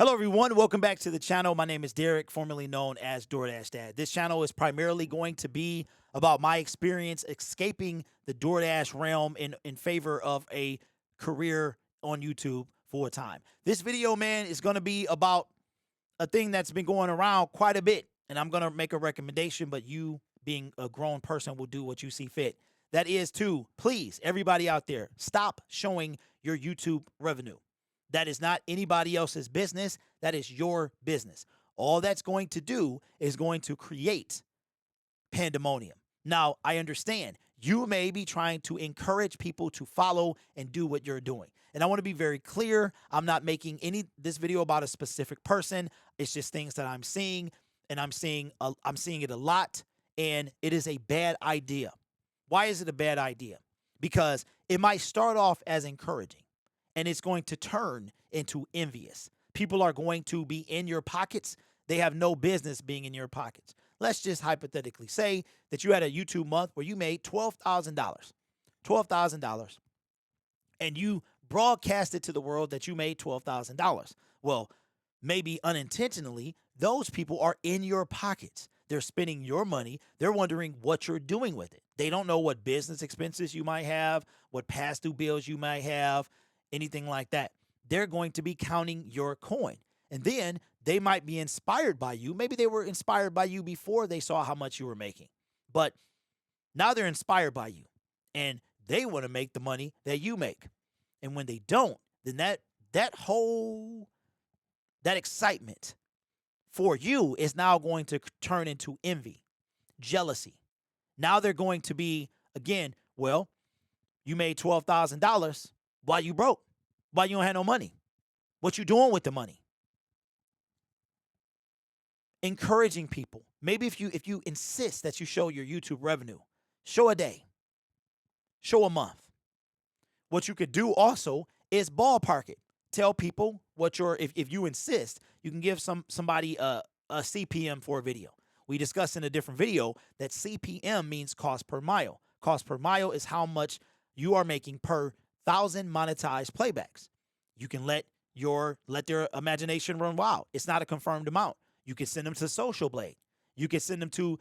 Hello, everyone. Welcome back to the channel. My name is Derek, formerly known as DoorDash Dad. This channel is primarily going to be about my experience escaping the DoorDash realm in favor of a career on YouTube full time. This video, man, is going to be about a thing that's been going around quite a bit, and I'm going to make a recommendation, but you, being a grown person, will do what you see fit. That is to, please, everybody out there, stop showing your YouTube revenue. That is not anybody else's business. That is your business. All that's going to do is going to create pandemonium. Now, I understand you may be trying to encourage people to follow and do what you're doing. And I want to be very clear. I'm not making this video about a specific person. It's just things that I'm seeing, and I'm seeing it a lot, and it is a bad idea. Why is it a bad idea? Because it might start off as encouraging, and it's going to turn into envious. People are going to be in your pockets. They have no business being in your pockets. Let's just hypothetically say that you had a YouTube month where you made $12,000. $12,000. And you broadcasted to the world that you made $12,000. Well, maybe unintentionally, those people are in your pockets. They're spending your money. They're wondering what you're doing with it. They don't know what business expenses you might have, what past due bills you might have, anything like that. They're going to be counting your coin. And then they might be inspired by you. Maybe they were inspired by you before they saw how much you were making. But now they're inspired by you, and they want to make the money that you make. And when they don't, then that excitement for you is now going to turn into envy, jealousy. Now they're going to be, again, well, you made $12,000. Why you broke? Why you don't have no money? What you doing with the money? Encouraging people. Maybe if you insist that you show your YouTube revenue, show a day, show a month. What you could do also is ballpark it. Tell people what if you insist, you can give somebody a CPM for a video. We discussed in a different video that CPM means cost per mile. Cost per mile is how much you are making per 1,000 monetized playbacks. You can let their imagination run wild. It's not a confirmed amount. You can send them to Social Blade. You can send them to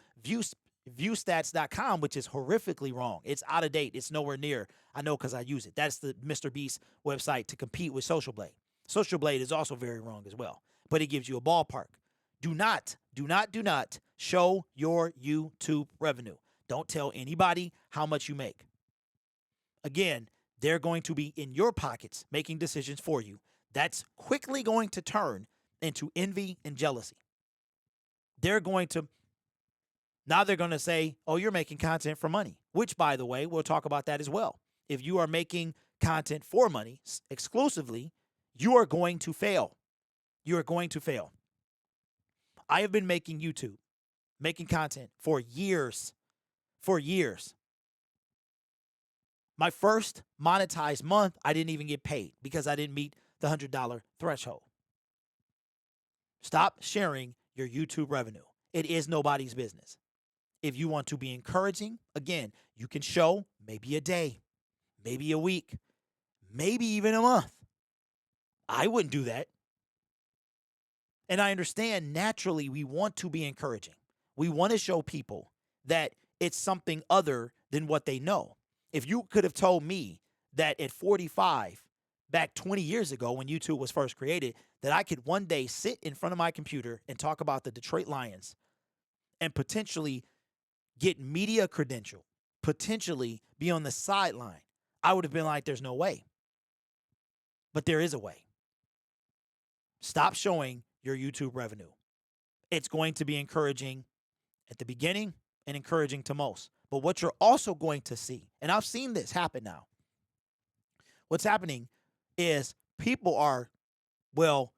viewstats.com, which is horrifically wrong. It's out of date. It's nowhere near. I know because I use it. That's the Mr. Beast website to compete with Social Blade. Social Blade is also very wrong as well, but it gives you a ballpark. Do not show your YouTube revenue. Don't tell anybody how much you make. Again, they're going to be in your pockets making decisions for you. That's quickly going to turn into envy and jealousy. They're going to say, oh, you're making content for money, which, by the way, we'll talk about that as well. If you are making content for money exclusively, you are going to fail. You are going to fail. I have been making YouTube, making content for years. For years. My first monetized month, I didn't even get paid because I didn't meet the $100 threshold. Stop sharing your YouTube revenue. It is nobody's business. If you want to be encouraging, again, you can show maybe a day, maybe a week, maybe even a month. I wouldn't do that. And I understand naturally we want to be encouraging. We want to show people that it's something other than what they know. If you could have told me that at 45, back 20 years ago when YouTube was first created, that I could one day sit in front of my computer and talk about the Detroit Lions and potentially get media credential, potentially be on the sideline, I would have been like, there's no way. But there is a way. Stop showing your YouTube revenue. It's going to be encouraging at the beginning and encouraging to most. But what you're also going to see, and I've seen this happen now, what's happening is people are, well,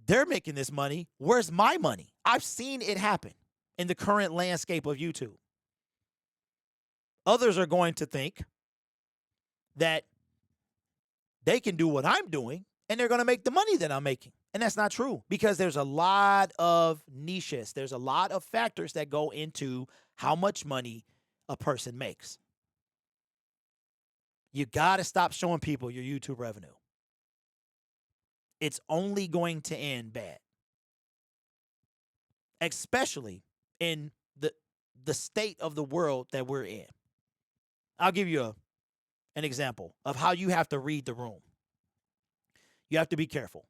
they're making this money. Where's my money? I've seen it happen in the current landscape of YouTube. Others are going to think that they can do what I'm doing and they're going to make the money that I'm making. And that's not true because there's a lot of niches. There's a lot of factors that go into how much money a person makes. You got to stop showing people your YouTube revenue. it's only going to end bad, especially in the state of the world that we're in. I'll give you an example of how you have to read the room. You have to be careful.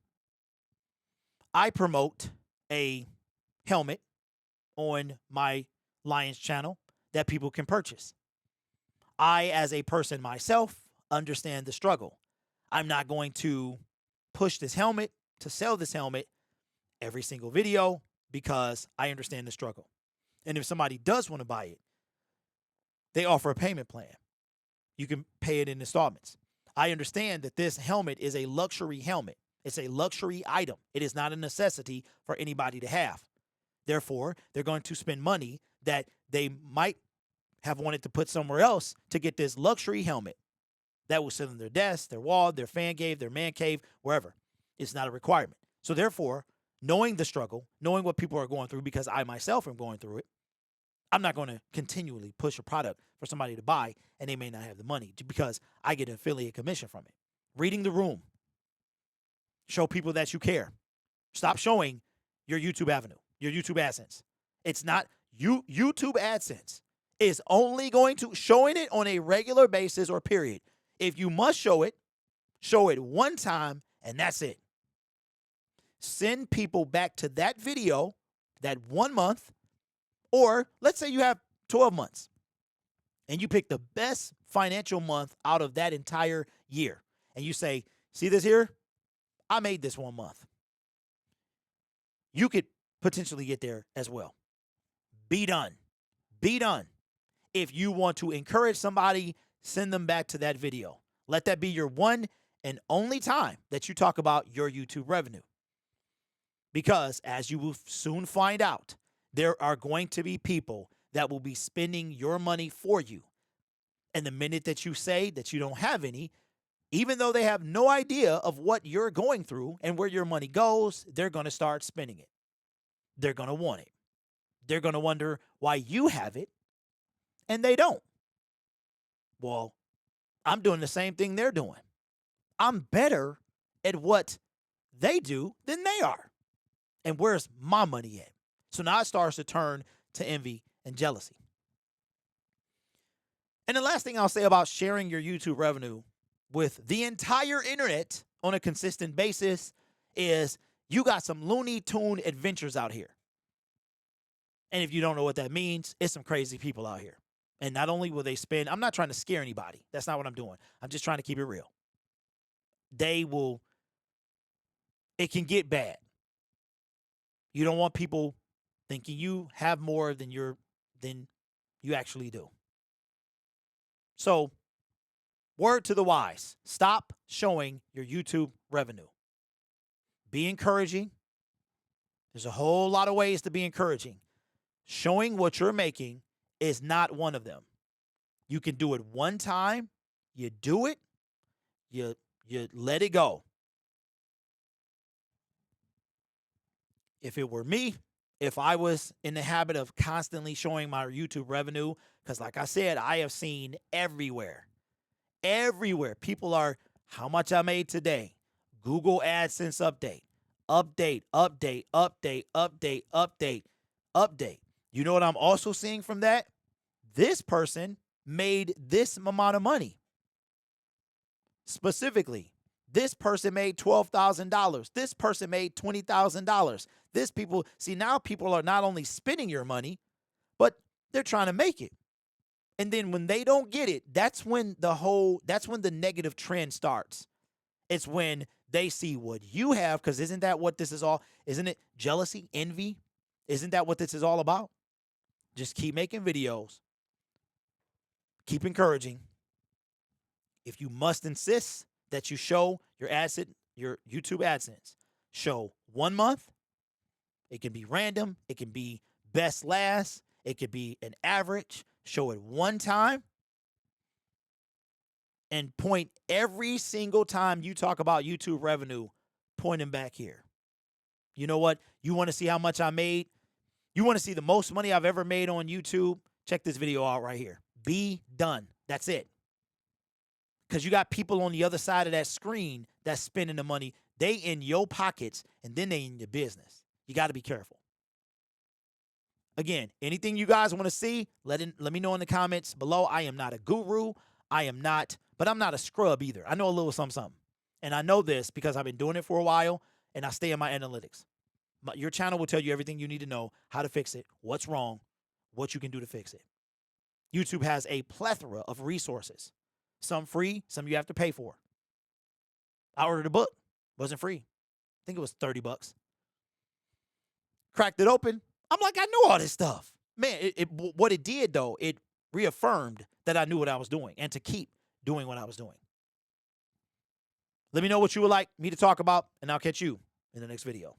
I promote a helmet on my Lions channel that people can purchase. I, as a person myself, understand the struggle. I'm not going to push this helmet to sell this helmet every single video because I understand the struggle. And if somebody does want to buy it, they offer a payment plan. You can pay it in installments. I understand that this helmet is a luxury helmet. It's a luxury item. It is not a necessity for anybody to have. Therefore, they're going to spend money that they might have wanted to put somewhere else to get this luxury helmet that will sit on their desk, their wall, their fan cave, their man cave, wherever. It's not a requirement. So therefore, knowing the struggle, knowing what people are going through, because I myself am going through it, I'm not going to continually push a product for somebody to buy and they may not have the money because I get an affiliate commission from it. Reading the room. Show people that you care. Stop showing your YouTube avenue, your YouTube AdSense. It's not YouTube AdSense is only going to showing it on a regular basis or period. If you must show it one time and that's it. Send people back to that video that 1 month, or let's say you have 12 months and you pick the best financial month out of that entire year. And you say, see this here? I made this 1 month. You could potentially get there as well. Be done. Be done. If you want to encourage somebody, send them back to that video. Let that be your one and only time that you talk about your YouTube revenue. Because as you will soon find out, there are going to be people that will be spending your money for you. And the minute that you say that you don't have any, even though they have no idea of what you're going through and where your money goes, they're going to start spending it. They're going to want it. They're going to wonder why you have it and they don't. Well, I'm doing the same thing they're doing. I'm better at what they do than they are. And where's my money at? So now it starts to turn to envy and jealousy. And the last thing I'll say about sharing your YouTube revenue with the entire internet on a consistent basis is you got some Looney Tune adventures out here. And if you don't know what that means, it's some crazy people out here. And not only will they spend, I'm not trying to scare anybody. That's not what I'm doing. I'm just trying to keep it real. It can get bad. You don't want people thinking you have more than you actually do. So, word to the wise, stop showing your YouTube revenue. Be encouraging. There's a whole lot of ways to be encouraging. Showing what you're making is not one of them. You can do it one time, you do it, you let it go. If it were me, if I was in the habit of constantly showing my YouTube revenue, because like I said, I have seen everywhere, people are, how much I made today, Google AdSense update. You know what I'm also seeing from that? This person made this amount of money. Specifically, this person made $12,000. This person made $20,000. Now people are not only spending your money, but they're trying to make it. And then when they don't get it, that's when the negative trend starts. It's when they see what you have, because isn't that what this is all? Isn't it jealousy, envy? Isn't that what this is all about? Just keep making videos. Keep encouraging. If you must insist that you show your YouTube AdSense, show 1 month. It can be random. It can be best last. It could be an average. Show it one time. And point every single time you talk about YouTube revenue, point them back here. You know what? You want to see how much I made? You want to see the most money I've ever made on YouTube? Check this video out right here. Be done. That's it. Because you got people on the other side of that screen that's spending the money They in your pockets, and then they in your business. You got to be careful. Again, anything you guys want to see, let me know in the comments below. I am not a guru. But I'm not a scrub either. I know a little something. And I know this because I've been doing it for a while, and I stay in my analytics. Your channel will tell you everything you need to know, how to fix it, what's wrong, what you can do to fix it. YouTube has a plethora of resources. Some free, some you have to pay for. I ordered a book. Wasn't free. I think it was $30. Cracked it open. I'm like, I knew all this stuff. Man, what it did, though, it reaffirmed that I knew what I was doing and to keep doing what I was doing. Let me know what you would like me to talk about, and I'll catch you in the next video.